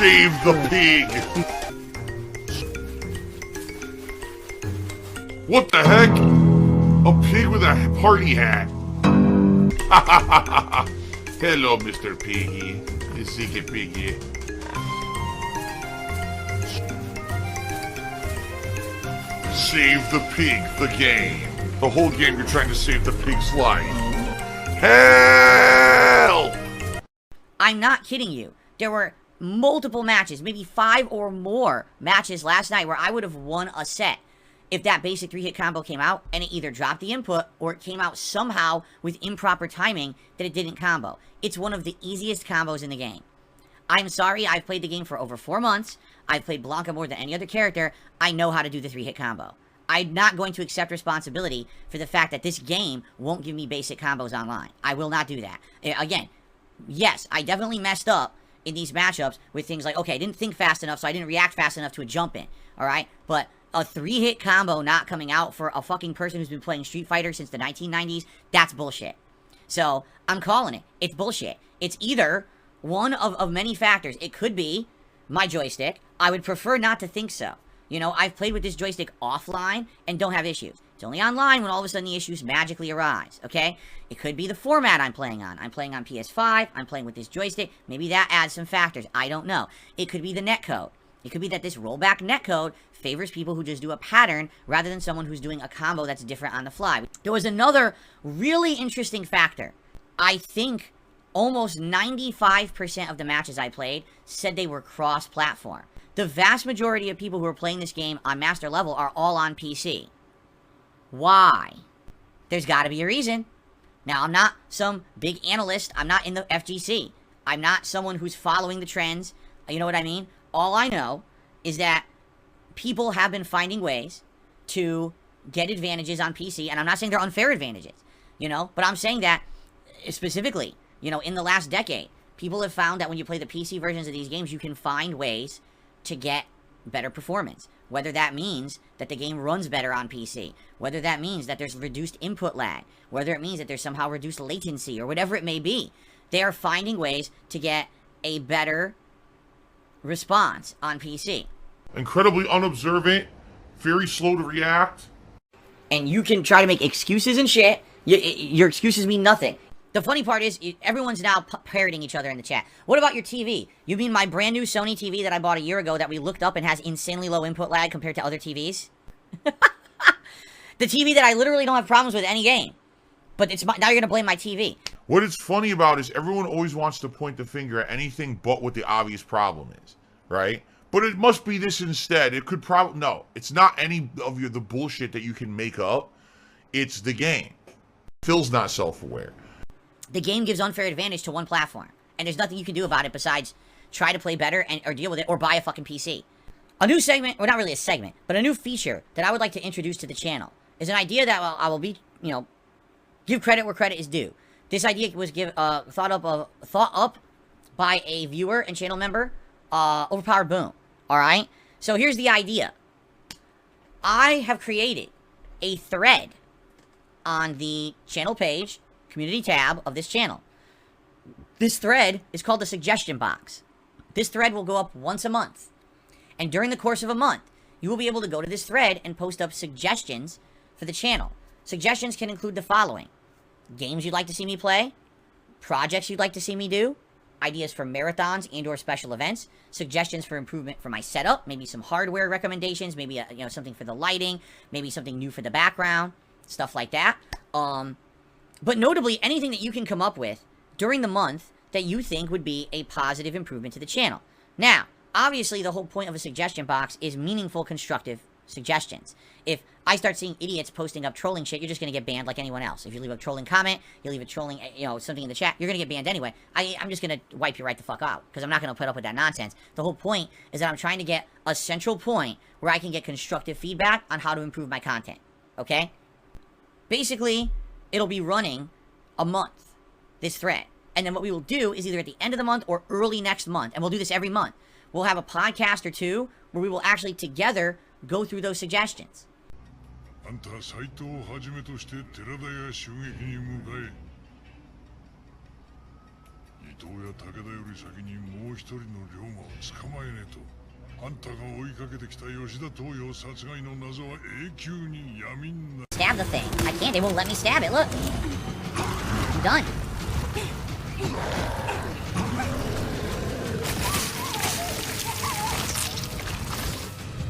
Save the pig! What the heck? A pig with a party hat. Hello, Mr. Piggy. The secret piggy. Save the pig, the game. The whole game you're trying to save the pig's life. Help! I'm not kidding you. There were multiple matches, maybe 5 or more matches last night where I would have won a set if that basic 3-hit combo came out and it either dropped the input or it came out somehow with improper timing that it didn't combo. It's one of the easiest combos in the game. I'm sorry, I've played the game for over 4 months. I've played Blanca more than any other character. I know how to do the 3-hit combo. I'm not going to accept responsibility for the fact that this game won't give me basic combos online. I will not do that. Again, yes, I definitely messed up in these matchups with things like, okay, I didn't think fast enough, so I didn't react fast enough to a jump in, alright? But a 3-hit combo not coming out for a fucking person who's been playing Street Fighter since the 1990s, that's bullshit. So, I'm calling it. It's bullshit. It's either one of many factors. It could be my joystick. I would prefer not to think so. You know, I've played with this joystick offline and don't have issues. It's only online when all of a sudden the issues magically arise, okay? It could be the format I'm playing on. I'm playing on PS5. I'm playing with this joystick. Maybe that adds some factors. I don't know. It could be the netcode. It could be that this rollback netcode favors people who just do a pattern rather than someone who's doing a combo that's different on the fly. There was another really interesting factor. I think almost 95% of the matches I played said they were cross-platform. The vast majority of people who are playing this game on master level are all on PC. Why? There's got to be a reason. Now, I'm not some big analyst. I'm not in the FGC. I'm not someone who's following the trends. You know what I mean? All I know is that people have been finding ways to get advantages on PC, and I'm not saying they're unfair advantages, you know, but I'm saying that specifically, you know, in the last decade, people have found that when you play the PC versions of these games, you can find ways to get better performance. Whether that means that the game runs better on PC, whether that means that there's reduced input lag, whether it means that there's somehow reduced latency, or whatever it may be, they are finding ways to get a better response on PC. Incredibly unobservant, very slow to react. And you can try to make excuses and shit. Your excuses mean nothing. The funny part is, everyone's now parroting each other in the chat. What about your TV? You mean my brand new Sony TV that I bought a year ago that we looked up and has insanely low input lag compared to other TVs? The TV that I literally don't have problems with any game. But it's now you're going to blame my TV. What it's funny about is everyone always wants to point the finger at anything but what the obvious problem is, right? But it must be this instead. It could probably... No, it's not any of the bullshit that you can make up. It's the game. Phil's not self-aware. The game gives unfair advantage to one platform. And there's nothing you can do about it besides try to play better or deal with it or buy a fucking PC. A new segment, or not really a segment, but a new feature that I would like to introduce to the channel is an idea that I will be, you know, give credit where credit is due. This idea was thought up by a viewer and channel member, Overpowered Boom. Alright? So here's the idea. I have created a thread on the channel page, community tab of this channel. This thread is called the suggestion box. This thread will go up once a month. And during the course of a month, you will be able to go to this thread and post up suggestions for the channel. Suggestions can include the following: games you'd like to see me play, projects you'd like to see me do, ideas for marathons and or special events, suggestions for improvement for my setup, maybe some hardware recommendations, maybe you know, something for the lighting, maybe something new for the background, stuff like that. But notably, anything that you can come up with during the month that you think would be a positive improvement to the channel. Now, obviously, the whole point of a suggestion box is meaningful, constructive suggestions. If I start seeing idiots posting up trolling shit, you're just going to get banned like anyone else. If you leave a trolling comment, you leave a trolling, you know, something in the chat, you're going to get banned anyway. I'm just going to wipe you right the fuck out, because I'm not going to put up with that nonsense. The whole point is that I'm trying to get a central point where I can get constructive feedback on how to improve my content. Okay? Basically, it'll be running a month, this thread. And then what we will do is either at the end of the month or early next month, and we'll do this every month, we'll have a podcast or two where we will actually together go through those suggestions. Stab the thing. I can't. They won't let me stab it. Look. I'm done.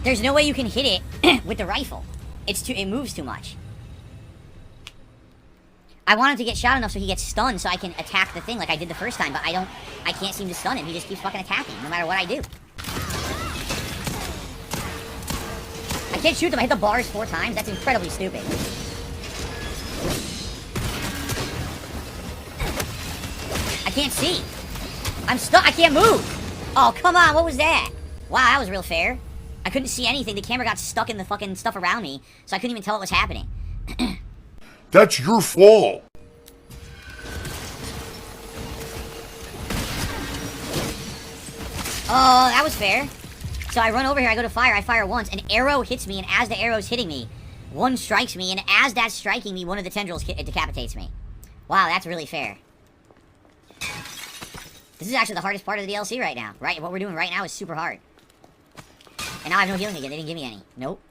There's no way you can hit it with the rifle. It moves too much. I want him to get shot enough so he gets stunned so I can attack the thing like I did the first time, but I can't seem to stun him. He just keeps fucking attacking no matter what I do. I can't shoot them. I hit the bars 4 times. That's incredibly stupid. I can't see. I'm stuck. I can't move. Oh, come on. What was that? Wow, that was real fair. I couldn't see anything. The camera got stuck in the fucking stuff around me, so I couldn't even tell what was happening. That's your fault. Oh, that was fair. So I run over here, I go to fire, I fire once, an arrow hits me, and as the arrow's hitting me, one strikes me, and as that's striking me, one of the tendrils decapitates me. Wow, that's really fair. This is actually the hardest part of the DLC right now. Right, what we're doing right now is super hard. And now I have no healing again, they didn't give me any. Nope.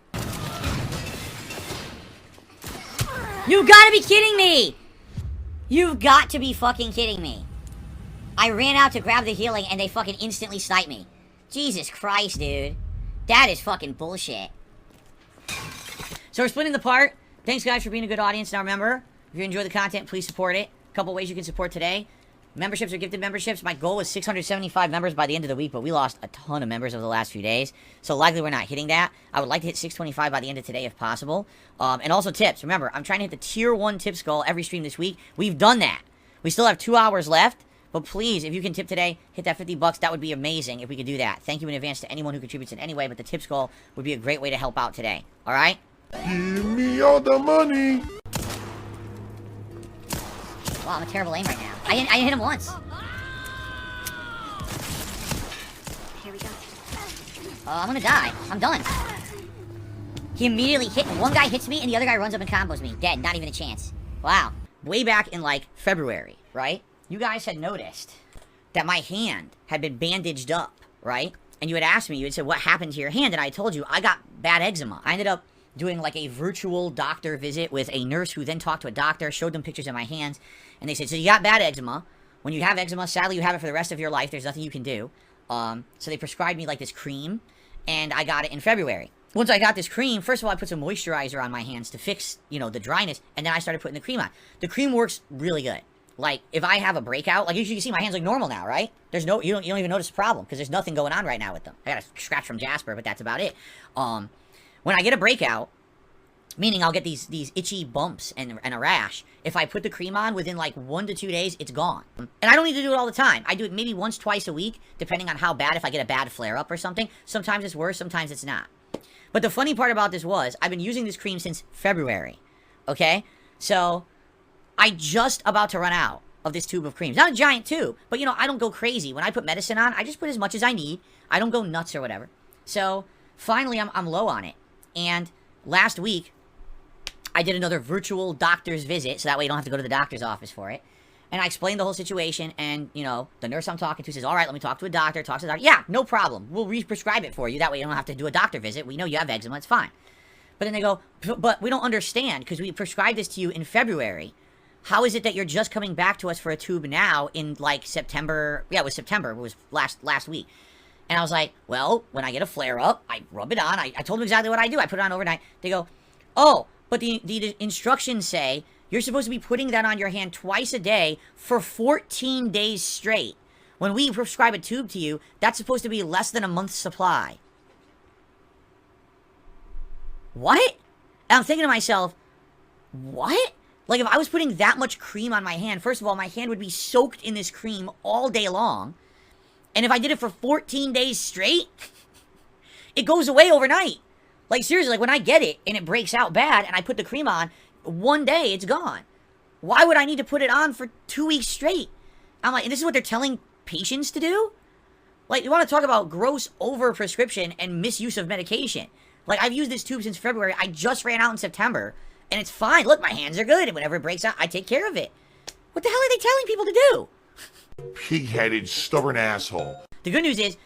You gotta be kidding me! You've got to be fucking kidding me. I ran out to grab the healing, and they fucking instantly sniped me. Jesus Christ, dude. That is fucking bullshit. So we're splitting the part. Thanks, guys, for being a good audience. Now, remember, if you enjoy the content, please support it. A couple ways you can support today. Memberships or gifted memberships. My goal was 675 members by the end of the week, but we lost a ton of members over the last few days. So likely we're not hitting that. I would like to hit 625 by the end of today if possible. And also tips. Remember, I'm trying to hit the tier 1 tips goal every stream this week. We've done that. We still have 2 hours left. But please, if you can tip today, hit that 50 bucks. That would be amazing if we could do that. Thank you in advance to anyone who contributes in any way, but the tips goal would be a great way to help out today. All right? Give me all the money. Wow, I'm a terrible aim right now. I didn't hit him once. Here we go. I'm gonna die. I'm done. He immediately hit me. One guy hits me, and the other guy runs up and combos me. Dead. Not even a chance. Wow. Way back in, like, February, right? You guys had noticed that my hand had been bandaged up, right? And you had asked me, you had said, what happened to your hand? And I told you, I got bad eczema. I ended up doing like a virtual doctor visit with a nurse who then talked to a doctor, showed them pictures of my hands, and they said, so you got bad eczema. When you have eczema, sadly you have it for the rest of your life. There's nothing you can do. So they prescribed me like this cream, and I got it in February. Once I got this cream, first of all, I put some moisturizer on my hands to fix, you know, the dryness, and then I started putting the cream on. The cream works really good. Like, if I have a breakout, like, you can see my hands look normal now, right? There's no, you don't even notice a problem, because there's nothing going on right now with them. I got a scratch from Jasper, but that's about it. When I get a breakout, meaning I'll get these itchy bumps and a rash, if I put the cream on, within, like, 1 to 2 days, it's gone. And I don't need to do it all the time. I do it maybe once, twice a week, depending on how bad, if I get a bad flare-up or something. Sometimes it's worse, sometimes it's not. But the funny part about this was, I've been using this cream since February, okay? So I just about to run out of this tube of creams. Not a giant tube, but, you know, I don't go crazy. When I put medicine on, I just put as much as I need. I don't go nuts or whatever. So, finally, I'm low on it. And last week, I did another virtual doctor's visit, so that way you don't have to go to the doctor's office for it. And I explained the whole situation, and, you know, the nurse I'm talking to says, all right, let me talk to a doctor. Talks to the doctor. Yeah, no problem. We'll re-prescribe it for you. That way you don't have to do a doctor visit. We know you have eczema. It's fine. But then they go, but we don't understand, because we prescribed this to you in February. How is it that you're just coming back to us for a tube now in, like, September? Yeah, it was September. It was last week. And I was like, well, when I get a flare-up, I rub it on. I told them exactly what I do. I put it on overnight. They go, oh, but the instructions say you're supposed to be putting that on your hand twice a day for 14 days straight. When we prescribe a tube to you, that's supposed to be less than a month's supply. What? And I'm thinking to myself, what? Like, if I was putting that much cream on my hand, first of all, my hand would be soaked in this cream all day long. And if I did it for 14 days straight, it goes away overnight. Like, seriously, like, when I get it and it breaks out bad and I put the cream on, one day it's gone. Why would I need to put it on for 2 weeks straight? I'm like, and this is what they're telling patients to do? Like, you want to talk about gross over-prescription and misuse of medication. Like, I've used this tube since February. I just ran out in September. And it's fine. Look, my hands are good. And whenever it breaks out, I take care of it. What the hell are they telling people to do? Pig-headed, stubborn asshole. The good news is,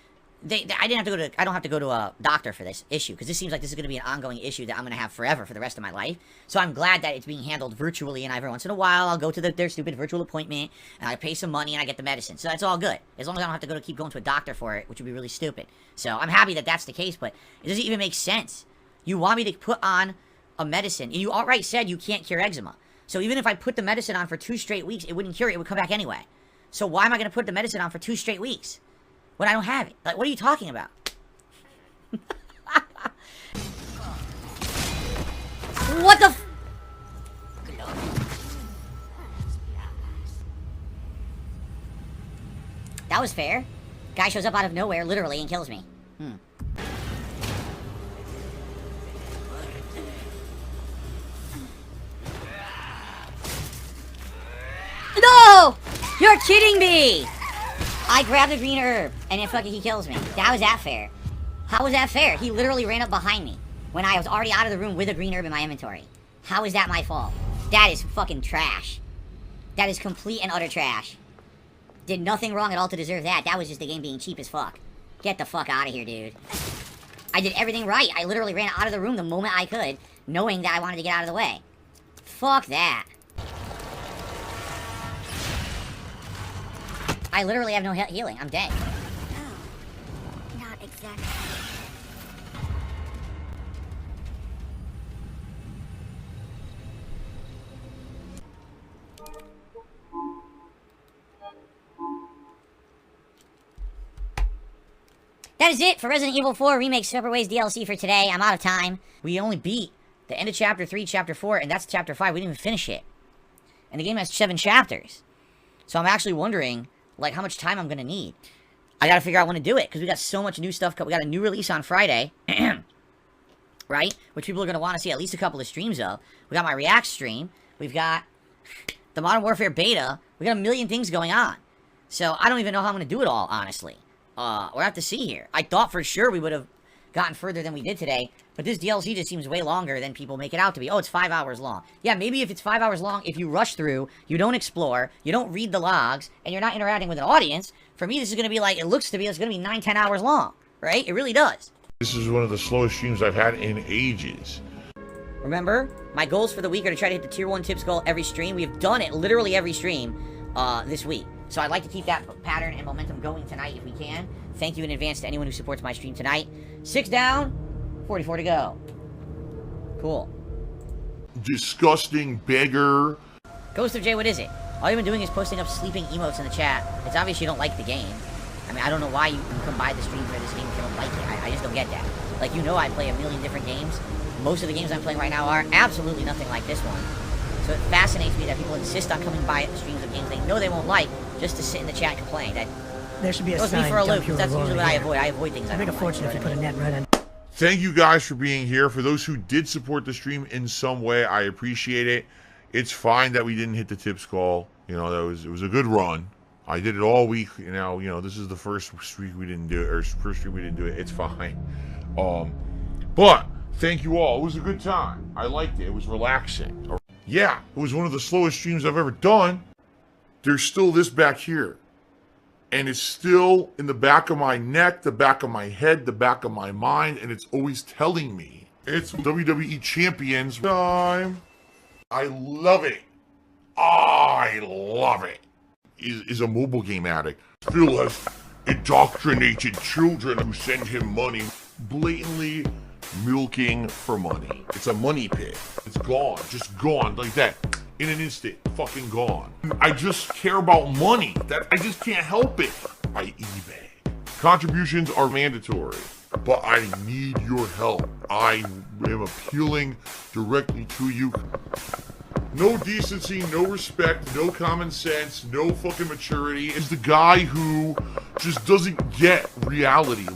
I don't have to go to a doctor for this issue, because this seems like this is going to be an ongoing issue that I'm going to have forever for the rest of my life. So I'm glad that it's being handled virtually, and every once in a while I'll go to their stupid virtual appointment, and I pay some money, and I get the medicine. So that's all good, as long as I don't have to keep going to a doctor for it, which would be really stupid. So I'm happy that that's the case, but it doesn't even make sense. You want me to put on a medicine, and you outright said you can't cure eczema. So even if I put the medicine on for 2 straight weeks, it wouldn't cure it, it would come back anyway. So why am I going to put the medicine on for 2 straight weeks when I don't have it? Like, what are you talking about? What the f- That was fair. Guy shows up out of nowhere, literally, and kills me. No! You're kidding me! I grabbed the green herb, and then fucking he kills me. How was that fair? How was that fair? He literally ran up behind me when I was already out of the room with a green herb in my inventory. How is that my fault? That is fucking trash. That is complete and utter trash. Did nothing wrong at all to deserve that. That was just the game being cheap as fuck. Get the fuck out of here, dude. I did everything right. I literally ran out of the room the moment I could, knowing that I wanted to get out of the way. Fuck that. I literally have no healing. I'm dead. No, not exactly. That is it for Resident Evil 4 Remake Separate Ways DLC for today. I'm out of time. We only beat the end of Chapter 3, Chapter 4, and that's Chapter 5. We didn't even finish it. And the game has 7 chapters. So I'm actually wondering, like, how much time I'm going to need. I got to figure out when to do it, because we got so much new stuff. We got a new release on Friday, right? Which people are going to want to see at least a couple of streams of. We got my React stream. We've got the Modern Warfare beta. We got a million things going on. So I don't even know how I'm going to do it all, honestly. We'll have to see here. I thought for sure we would have gotten further than we did today, but this DLC just seems way longer than people make it out to be. Oh, it's 5 hours long. Yeah, maybe if it's 5 hours long, if you rush through, you don't explore, you don't read the logs, and you're not interacting with an audience, for me this is going to be like, it looks to be, it's going to be 9-10 hours long, right? It really does. This is one of the slowest streams I've had in ages. Remember, my goals for the week are to try to hit the Tier 1 tips goal every stream. We've done it literally every stream this week. So I'd like to keep that pattern and momentum going tonight if we can. Thank you in advance to anyone who supports my stream tonight. 6 down, 44 to go. Cool. Disgusting beggar. Ghost of J, what is it? All you've been doing is posting up sleeping emotes in the chat. It's obvious you don't like the game. I mean, I don't know why you come by the stream for this game if you don't like it. I just don't get that. Like, you know I play a million different games. Most of the games I'm playing right now are absolutely nothing like this one. So it fascinates me that people insist on coming by the streams of games they know they won't like just to sit in the chat and complain. That there should be a throws sign. me for a loop, Dump your because that's usually what I here. avoid. I avoid things I I'd make a don't fortune like, if you put a net right on. Thank you guys for being here. For those who did support the stream in some way, I appreciate it. It's fine that we didn't hit the tips call. You know, it was a good run. I did it all week. You know, this is the first week we didn't do it, or first stream we didn't do it. It's fine. But thank you all. It was a good time. I liked it. It was relaxing. Yeah, it was one of the slowest streams I've ever done. There's still this back here. And it's still in the back of my neck, the back of my head, the back of my mind, and it's always telling me it's WWE Champions time. I love it. I love it. Is a mobile game addict. Phil has indoctrinated children who send him money, blatantly milking for money. It's a money pit. It's gone, just gone like that. In an instant, fucking gone. I just care about money. That I just can't help it. By eBay. Contributions are mandatory, but I need your help. I am appealing directly to you. No decency, no respect, no common sense, no fucking maturity. Is the guy who just doesn't get reality.